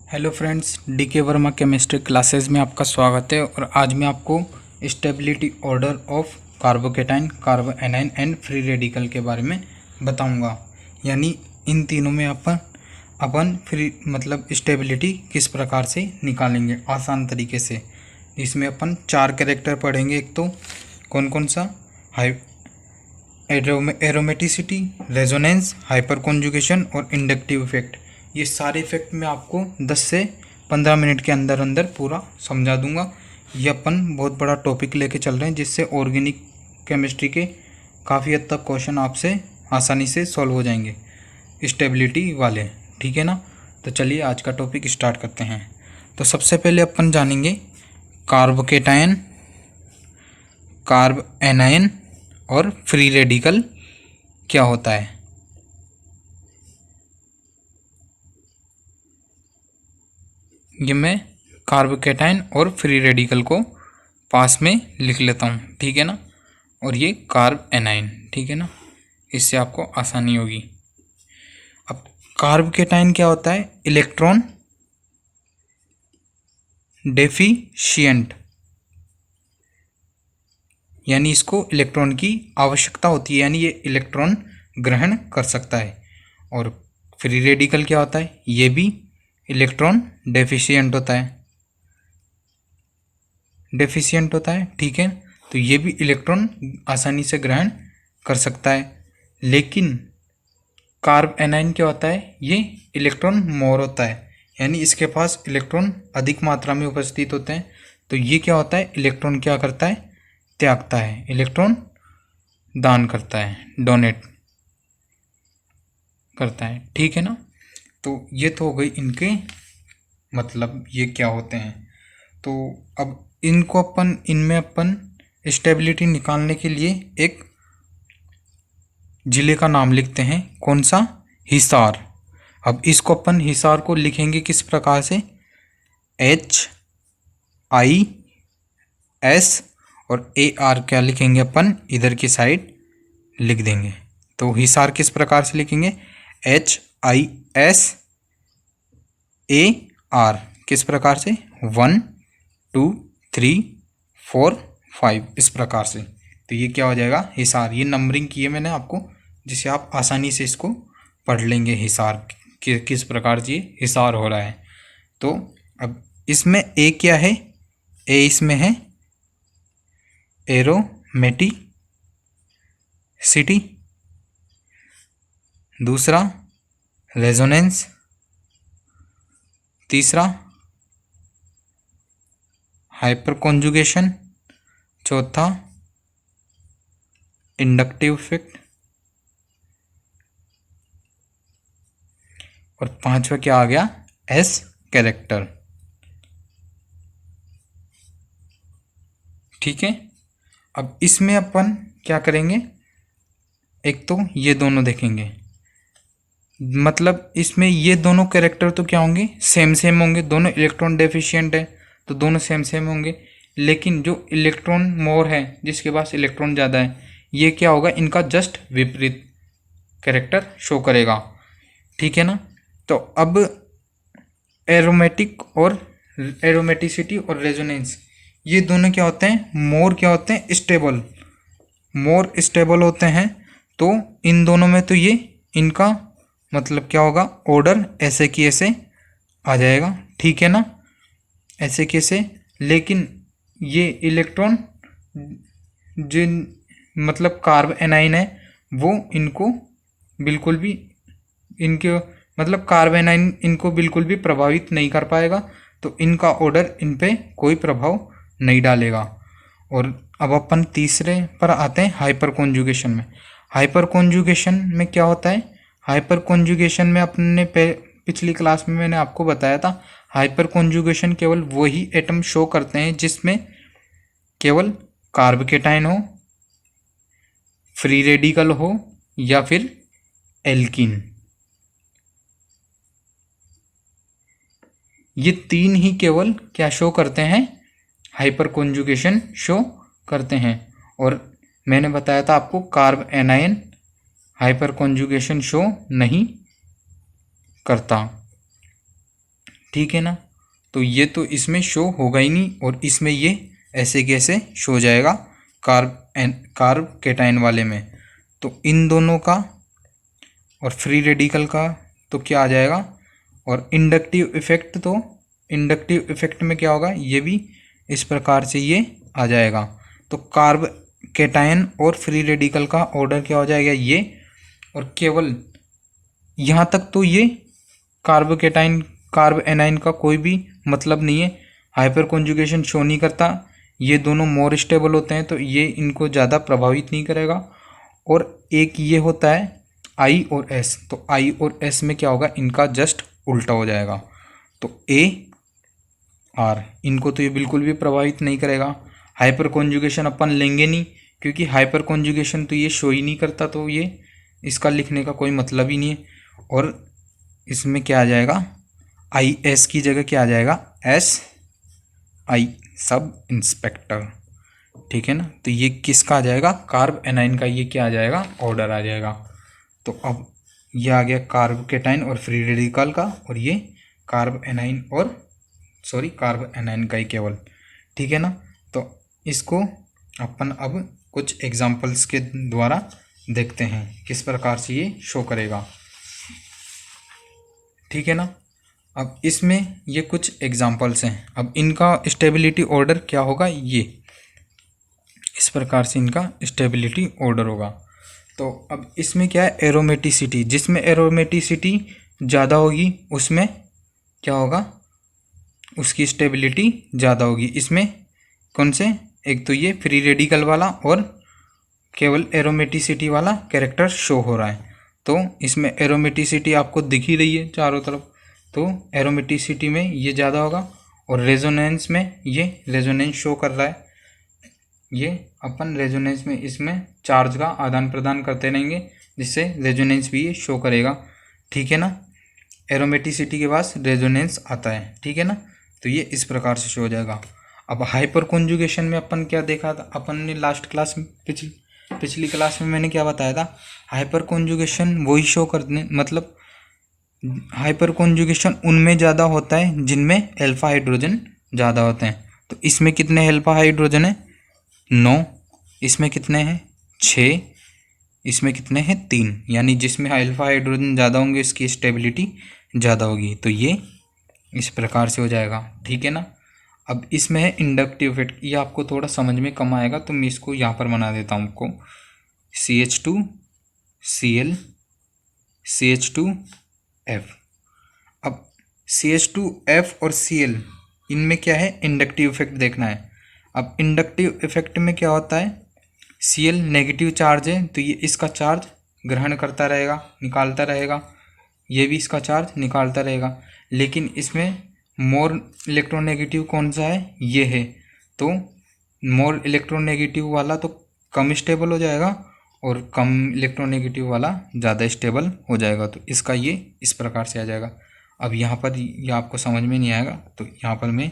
Hello friends, DK Verma chemistry classes में आपका स्वागत है। और आज मैं आपको stability order of carbocation, carbanion and free radical के बारे में बताऊंगा। यानी इन तीनों में अपन फ्री मतलब स्टेबिलिटी किस प्रकार से निकालेंगे आसान तरीके से। इसमें अपन 4 कैरेक्टर पढ़ेंगे। एक तो कौन कौन सा, एरोमेटिसिटी, रेजोनेंस, हाइपर कॉन्जुगेशन और इंडक्टिव इफेक्ट। ये सारे इफेक्ट मैं आपको 10 से 15 मिनट के अंदर अंदर पूरा समझा दूंगा। ये अपन बहुत बड़ा टॉपिक लेके चल रहे हैं, जिससे ऑर्गेनिक केमिस्ट्री के काफ़ी हद तक क्वेश्चन आपसे आसानी से सॉल्व हो जाएंगे, स्टेबिलिटी वाले। ठीक है ना। तो चलिए आज का टॉपिक स्टार्ट करते हैं। तो सबसे पहले अपन जानेंगे कार्बोकेटाइन, कार्बोएनाइन और फ्री रेडिकल क्या होता है। ये मैं कार्बोकेटाइन और फ्री रेडिकल को पास में लिख लेता हूँ, ठीक है ना। और ये कार्बोएनाइन, ठीक है ना, इससे आपको आसानी होगी। अब कार्बोकेटाइन क्या होता है? इलेक्ट्रॉन डेफिशिएंट, यानी इसको इलेक्ट्रॉन की आवश्यकता होती है, यानी ये इलेक्ट्रॉन ग्रहण कर सकता है। और फ्री रेडिकल क्या होता है? ये भी इलेक्ट्रॉन डेफिशिएंट होता है, ठीक है। तो ये भी इलेक्ट्रॉन आसानी से ग्रहण कर सकता है। लेकिन कार्बोएनाइन क्या होता है? ये इलेक्ट्रॉन मोर होता है, यानी इसके पास इलेक्ट्रॉन अधिक मात्रा में उपस्थित होते हैं। तो ये क्या होता है? इलेक्ट्रॉन क्या करता है? त्यागता है, इलेक्ट्रॉन दान करता है, डोनेट करता है, ठीक है ना। तो ये तो हो गई इनके मतलब ये क्या होते हैं। तो अब इनमें अपन स्टेबिलिटी निकालने के लिए एक जिले का नाम लिखते हैं। कौन सा? हिसार। अब इसको अपन हिसार को लिखेंगे किस प्रकार से? HIS और AR क्या लिखेंगे अपन? इधर की साइड लिख देंगे। तो हिसार किस प्रकार से लिखेंगे? HISAR। किस प्रकार से? 1 2 3 4 5 इस प्रकार से। तो ये क्या हो जाएगा? हिसार। ये नंबरिंग की है मैंने आपको, जिससे आप आसानी से इसको पढ़ लेंगे। हिसार किस प्रकार से हिसार हो रहा है। तो अब इसमें ए क्या है? ए इसमें है एरोमेटिसिटी, दूसरा रेजोनेंस, तीसरा हाइपर कॉन्जुगेशन, चौथा इंडक्टिव इफेक्ट और पांचवा क्या आ गया? एस कैरेक्टर, ठीक है। अब इसमें अपन क्या करेंगे? एक तो ये दोनों देखेंगे, मतलब इसमें ये दोनों कैरेक्टर तो क्या होंगे? सेम होंगे। दोनों इलेक्ट्रॉन डेफिशिएंट है तो दोनों सेम होंगे। लेकिन जो इलेक्ट्रॉन मोर है, जिसके पास इलेक्ट्रॉन ज़्यादा है, ये क्या होगा? इनका जस्ट विपरीत कैरेक्टर शो करेगा, ठीक है ना। तो अब एरोमेटिसिटी और रेजोनेंस, ये दोनों क्या होते हैं? मोर क्या होते हैं? मोर स्टेबल होते हैं। तो इन दोनों में तो ये इनका मतलब क्या होगा? ऑर्डर ऐसे की ऐसे आ जाएगा, ठीक है ना, ऐसे कैसे। लेकिन ये इलेक्ट्रॉन जिन मतलब कार्बोएनाइन है, वो इनको बिल्कुल भी मतलब कार्बोएनाइन इनको बिल्कुल भी प्रभावित नहीं कर पाएगा। तो इनका ऑर्डर इन पे कोई प्रभाव नहीं डालेगा। और अब अपन तीसरे पर आते हैं, हाइपर कॉन्जुगेशन में। हाइपर कॉन्जुगेशन में क्या होता है? हाइपर कॉन्जुगेशन में अपने पिछली क्लास में मैंने आपको बताया था, हाइपर कॉन्जुगेशन केवल वही एटम शो करते हैं जिसमें केवल कार्बोकेटाइन हो, फ्री रेडिकल हो या फिर एल्कीन। ये तीन ही केवल क्या शो करते हैं? हाइपर कॉन्जुगेशन शो करते हैं। और मैंने बताया था आपको कार्बोएनाइन हाइपर कॉन्जुगेशन शो नहीं करता, ठीक है ना। तो ये तो इसमें शो होगा ही नहीं, और इसमें ये ऐसे कैसे शो हो जाएगा कार्ब कैटायन वाले में। तो इन दोनों का और फ्री रेडिकल का तो क्या आ जाएगा, और इंडक्टिव इफेक्ट, तो इंडक्टिव इफेक्ट में क्या होगा, ये भी इस प्रकार से ये आ जाएगा। तो कार्ब कैटायन और फ्री रेडिकल का ऑर्डर क्या हो जाएगा, ये। और केवल यहाँ तक तो ये कार्ब कैटायन कार्ब एनाइन का कोई भी मतलब नहीं है, हाइपर कॉन्जुगेशन शो नहीं करता, ये दोनों मोर स्टेबल होते हैं, तो ये इनको ज़्यादा प्रभावित नहीं करेगा। और एक ये होता है आई और एस, तो आई और एस में क्या होगा, इनका जस्ट उल्टा हो जाएगा। तो ए आर, इनको तो ये बिल्कुल भी प्रभावित नहीं करेगा। हाइपर कॉन्जुगेशन अपन लेंगे नहीं, क्योंकि हाइपर कॉन्जुगेशन तो ये शो ही नहीं करता, तो ये इसका लिखने का कोई मतलब ही नहीं है। और इसमें क्या आ जाएगा, आई एस की जगह क्या आ जाएगा, एस आई, सब इंस्पेक्टर, ठीक है ना। तो ये किसका आ जाएगा, कार्ब एनाइन का ये क्या आ जाएगा, ऑर्डर आ जाएगा। तो अब ये आ गया कार्ब कैटायन और फ्री रेडिकल का, और ये कार्ब एनाइन और कार्ब एनाइन का ही केवल, ठीक है ना। तो इसको अपन अब कुछ एग्जांपल्स के द्वारा देखते हैं किस प्रकार से ये शो करेगा, ठीक है ना। अब इसमें ये कुछ एग्जांपल्स हैं। अब इनका स्टेबिलिटी ऑर्डर क्या होगा, ये इस प्रकार से इनका स्टेबिलिटी ऑर्डर होगा। तो अब इसमें क्या है, एरोमेटिसिटी, जिसमें एरोमेटिसिटी ज़्यादा होगी उसमें क्या होगा, उसकी स्टेबिलिटी ज़्यादा होगी। इसमें कौन से, एक तो ये फ्री रेडिकल वाला और केवल एरोमेटिसिटी वाला कैरेक्टर शो हो रहा है। तो इसमें एरोमेटिसिटी आपको दिख ही रही है चारों तरफ, तो एरोमेटिसिटी में ये ज़्यादा होगा। और रेजोनेंस में ये रेजोनेंस शो कर रहा है, ये अपन रेजोनेंस में इसमें चार्ज का आदान प्रदान करते रहेंगे, जिससे रेजोनेंस भी ये शो करेगा, ठीक है ना। एरोमेटिसिटी के पास रेजोनेंस आता है, ठीक है ना। तो ये इस प्रकार से शो हो जाएगा। अब हाइपर कॉन्जुगेशन में अपन क्या देखा था, अपन ने लास्ट क्लास में पिछली क्लास में मैंने क्या बताया था, हाइपर कॉन्जुगेशन वही शो करने, मतलब हाइपर कॉन्जुगेशन उनमें ज़्यादा होता है जिनमें अल्फा हाइड्रोजन ज़्यादा होते हैं। तो इसमें कितने अल्फा हाइड्रोजन है, 9, इसमें कितने हैं 6, इसमें कितने हैं 3, यानी जिसमें अल्फा हाइड्रोजन ज़्यादा होंगे इसकी स्टेबिलिटी ज़्यादा होगी। तो ये इस प्रकार से हो जाएगा, ठीक है ना। अब इसमें है इंडक्टिव इफेक्ट, ये आपको थोड़ा समझ में कम आएगा, तो मैं इसको यहाँ पर बना देता हूँ आपको, CH2Cl CH2F। अब CH2F और Cl, इनमें क्या है, इंडक्टिव इफेक्ट देखना है। अब इंडक्टिव इफेक्ट में क्या होता है, Cl नेगेटिव चार्ज है, तो ये इसका चार्ज ग्रहण करता रहेगा, निकालता रहेगा, ये भी इसका चार्ज निकालता रहेगा। लेकिन इसमें मोर इलेक्ट्रोनेगेटिव कौन सा है, ये है। तो मोर इलेक्ट्रोनेगेटिव वाला तो कम स्टेबल हो जाएगा, और कम इलेक्ट्रोनेगेटिव वाला ज़्यादा स्टेबल हो जाएगा। तो इसका ये इस प्रकार से आ जाएगा। अब यहाँ पर ये आपको समझ में नहीं आएगा, तो यहाँ पर मैं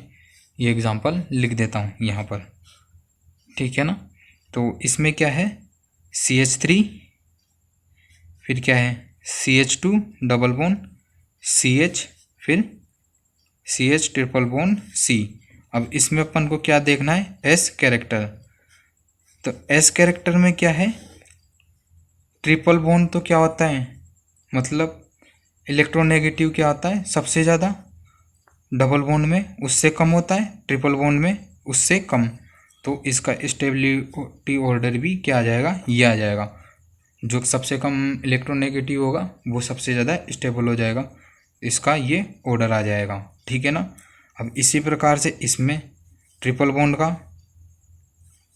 ये एग्जांपल लिख देता हूँ यहाँ पर, ठीक है ना। तो इसमें क्या है, CH3, फिर क्या है CH2 डबल बॉन्ड CH, फिर CH ट्रिपल बॉन्ड C। अब इसमें अपन को क्या देखना है, S कैरेक्टर। तो S कैरेक्टर में क्या है, ट्रिपल बॉन्ड तो क्या होता है, मतलब इलेक्ट्रोनेगेटिव क्या होता है सबसे ज़्यादा, डबल बॉन्ड में उससे कम होता है, ट्रिपल बॉन्ड में उससे कम। तो इसका स्टेबिलिटी ऑर्डर भी क्या आ जाएगा, ये आ जाएगा। जो सबसे कम इलेक्ट्रोनेगेटिव होगा वो सबसे ज़्यादा स्टेबल हो जाएगा, इसका ये ऑर्डर आ जाएगा, ठीक है ना। अब इसी प्रकार से इसमें ट्रिपल बॉन्ड का,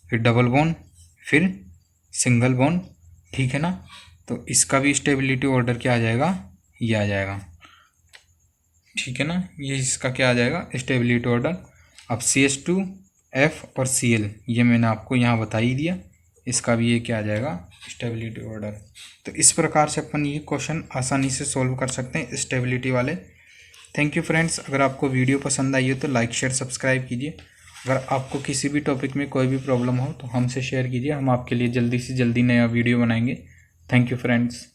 फिर डबल बॉन्ड, फिर सिंगल बॉन्ड, ठीक है ना। तो इसका भी स्टेबिलिटी ऑर्डर क्या आ जाएगा, ये आ जाएगा, ठीक है ना। ये इसका क्या आ जाएगा, स्टेबिलिटी ऑर्डर। अब CH2F और Cl, ये मैंने आपको यहाँ बता ही दिया, इसका भी ये क्या आ जाएगा, स्टेबिलिटी ऑर्डर। तो इस प्रकार से अपन ये क्वेश्चन आसानी से सॉल्व कर सकते हैं स्टेबिलिटी वाले। थैंक यू फ्रेंड्स, अगर आपको वीडियो पसंद आई हो तो लाइक शेयर सब्सक्राइब कीजिए। अगर आपको किसी भी टॉपिक में कोई भी प्रॉब्लम हो तो हमसे शेयर कीजिए, हम आपके लिए जल्दी से जल्दी नया वीडियो बनाएंगे। Thank you friends.